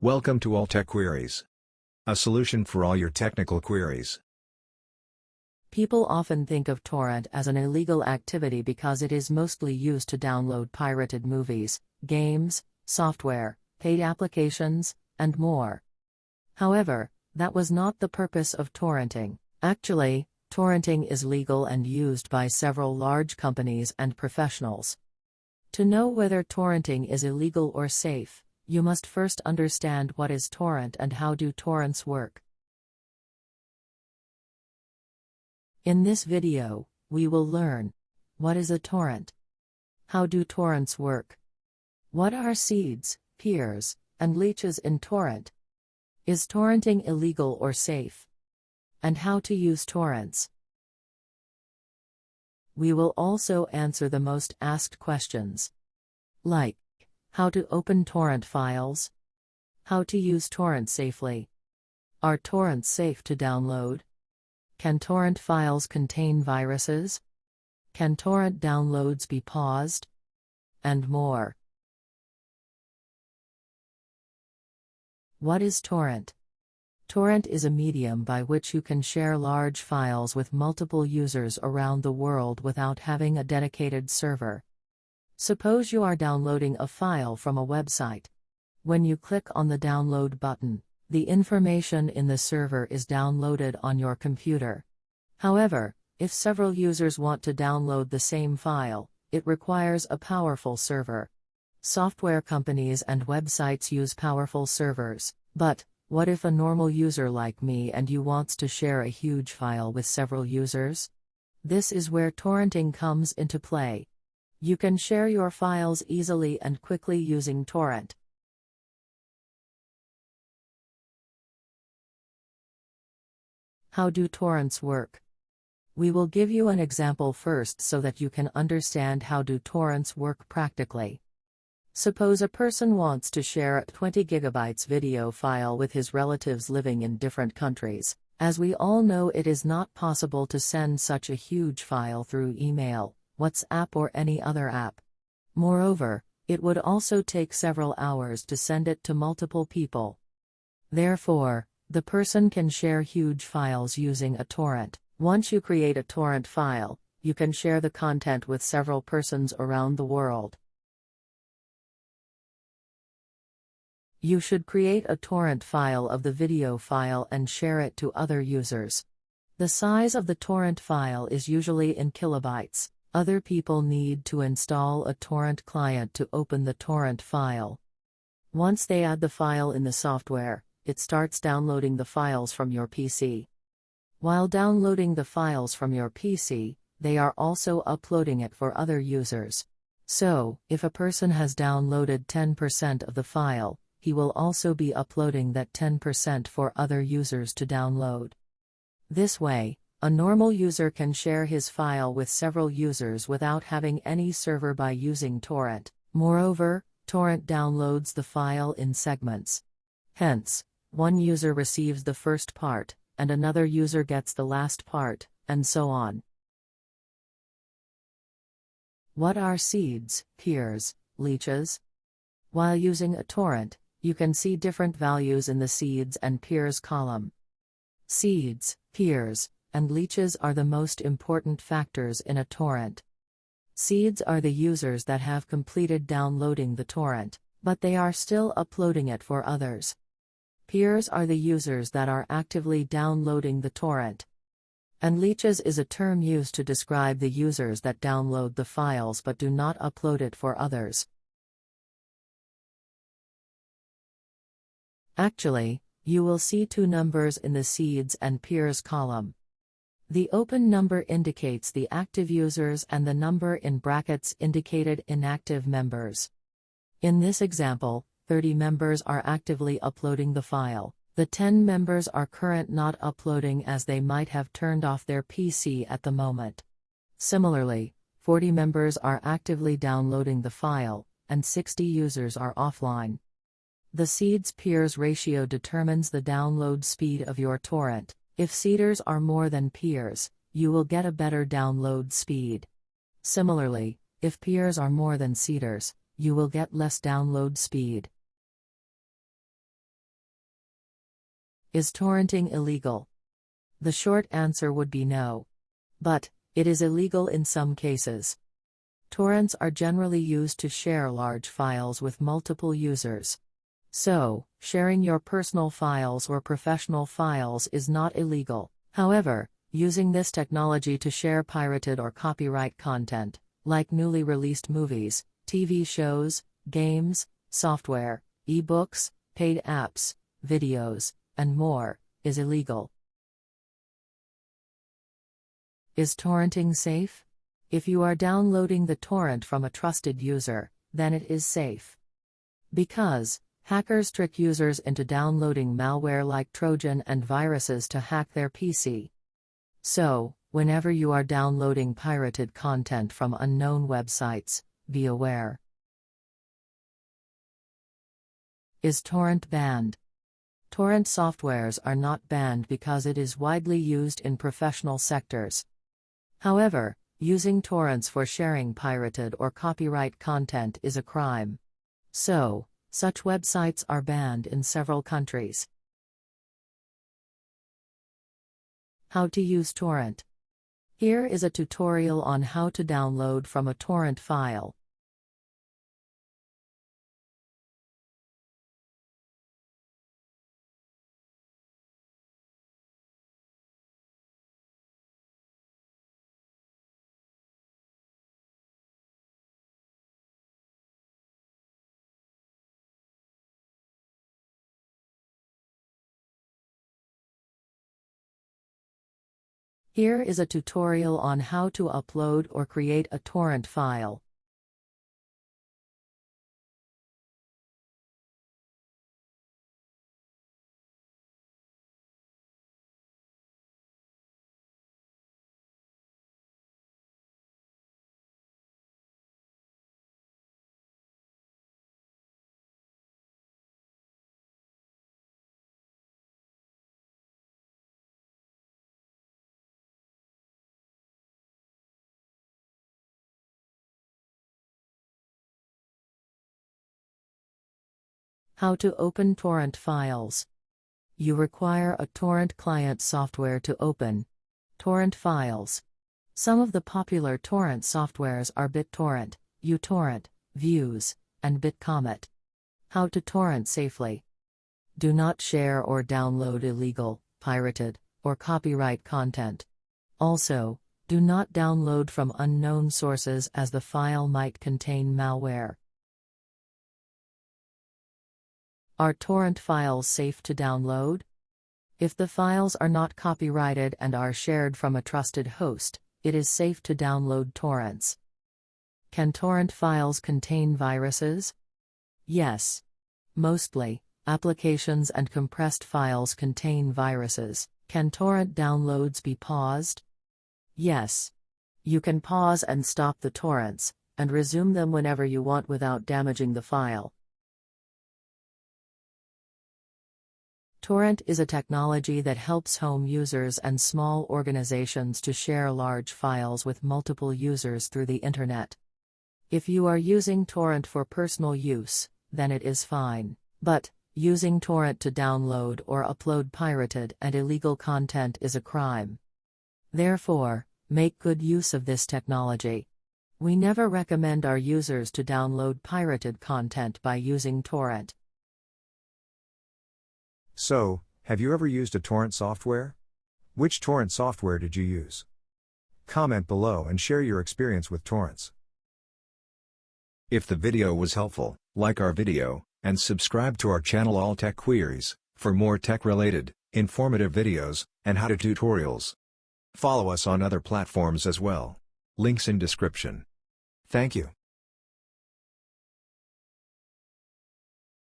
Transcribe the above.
Welcome to alltechqueries, a solution for all your technical queries. People often think of torrent as an illegal activity because it is mostly used to download pirated movies, games, software, paid applications, and more. However, that was not the purpose of torrenting. Actually, torrenting is legal and used by several large companies and professionals. To know whether torrenting is illegal or safe, you must first understand what is torrent and how do torrents work. In this video, we will learn: what is a torrent? How do torrents work? What are seeds, peers, and leeches in torrent? Is torrenting illegal or safe? And how to use torrents. We will also answer the most asked questions, like how to open torrent files, how to use torrent safely, are torrents safe to download, can torrent files contain viruses, can torrent downloads be paused, and more. What is torrent? Torrent is a medium by which you can share large files with multiple users around the world without having a dedicated server. Suppose you are downloading a file from a website. When you click on the download button, the information in the server is downloaded on your computer. However, if several users want to download the same file, it requires a powerful server. Software companies and websites use powerful servers, but what if a normal user like me and you wants to share a huge file with several users? This is where torrenting comes into play. You can share your files easily and quickly using torrent. How do torrents work? We will give you an example first so that you can understand how do torrents work practically. Suppose a person wants to share a 20 GB video file with his relatives living in different countries. As we all know, it is not possible to send such a huge file through email, WhatsApp or any other app. Moreover, it would also take several hours to send it to multiple people. Therefore, the person can share huge files using a torrent. Once you create a torrent file, you can share the content with several persons around the world. You should create a torrent file of the video file and share it to other users. The size of the torrent file is usually in kilobytes. Other people need to install a torrent client to open the torrent file. Once they add the file in the software, it starts downloading the files from your PC. While downloading the files from your PC, they are also uploading it for other users. So, if a person has downloaded 10% of the file, he will also be uploading that 10% for other users to download. This way, a normal user can share his file with several users without having any server by using torrent. Moreover, torrent downloads the file in segments. Hence, one user receives the first part, and another user gets the last part, and so on. What are seeds, peers, leeches? While using a torrent, you can see different values in the seeds and peers column. Seeds, peers, and leeches are the most important factors in a torrent. Seeds are the users that have completed downloading the torrent, but they are still uploading it for others. Peers are the users that are actively downloading the torrent. And leeches is a term used to describe the users that download the files but do not upload it for others. Actually, you will see two numbers in the seeds and peers column. The open number indicates the active users and the number in brackets indicated inactive members. In this example, 30 members are actively uploading the file. The 10 members are current not uploading as they might have turned off their PC at the moment. Similarly, 40 members are actively downloading the file, and 60 users are offline. The seeds-peers ratio determines the download speed of your torrent. If seeders are more than peers, you will get a better download speed. Similarly, if peers are more than seeders, you will get less download speed. Is torrenting illegal? The short answer would be no. But it is illegal in some cases. Torrents are generally used to share large files with multiple users. So, sharing your personal files or professional files is not illegal. However, using this technology to share pirated or copyright content, like newly released movies, TV shows, games, software, ebooks, paid apps, videos, and more, is illegal. Is torrenting safe? If you are downloading the torrent from a trusted user, then it is safe. Because hackers trick users into downloading malware like Trojan and viruses to hack their PC. So, whenever you are downloading pirated content from unknown websites, be aware. Is torrent banned? Torrent softwares are not banned because it is widely used in professional sectors. However, using torrents for sharing pirated or copyright content is a crime. So, such websites are banned in several countries. How to use torrent. Here is a tutorial on how to download from a torrent file. Here is a tutorial on how to upload or create a torrent file. How to open torrent files. You require a torrent client software to open torrent files. Some of the popular torrent softwares are BitTorrent, uTorrent, Views, and BitComet. How to torrent safely. Do not share or download illegal, pirated, or copyright content. Also, do not download from unknown sources as the file might contain malware. Are torrent files safe to download? If the files are not copyrighted and are shared from a trusted host, it is safe to download torrents. Can torrent files contain viruses? Yes. Mostly, applications and compressed files contain viruses. Can torrent downloads be paused? Yes. You can pause and stop the torrents, and resume them whenever you want without damaging the file. Torrent is a technology that helps home users and small organizations to share large files with multiple users through the internet. If you are using torrent for personal use, then it is fine. But, using torrent to download or upload pirated and illegal content is a crime. Therefore, make good use of this technology. We never recommend our users to download pirated content by using torrent. So, have you ever used a torrent software? Which torrent software did you use? Comment below and share your experience with torrents. If the video was helpful, like our video, and subscribe to our channel All Tech Queries, for more tech-related, informative videos, and how-to tutorials. Follow us on other platforms as well. Links in description. Thank you.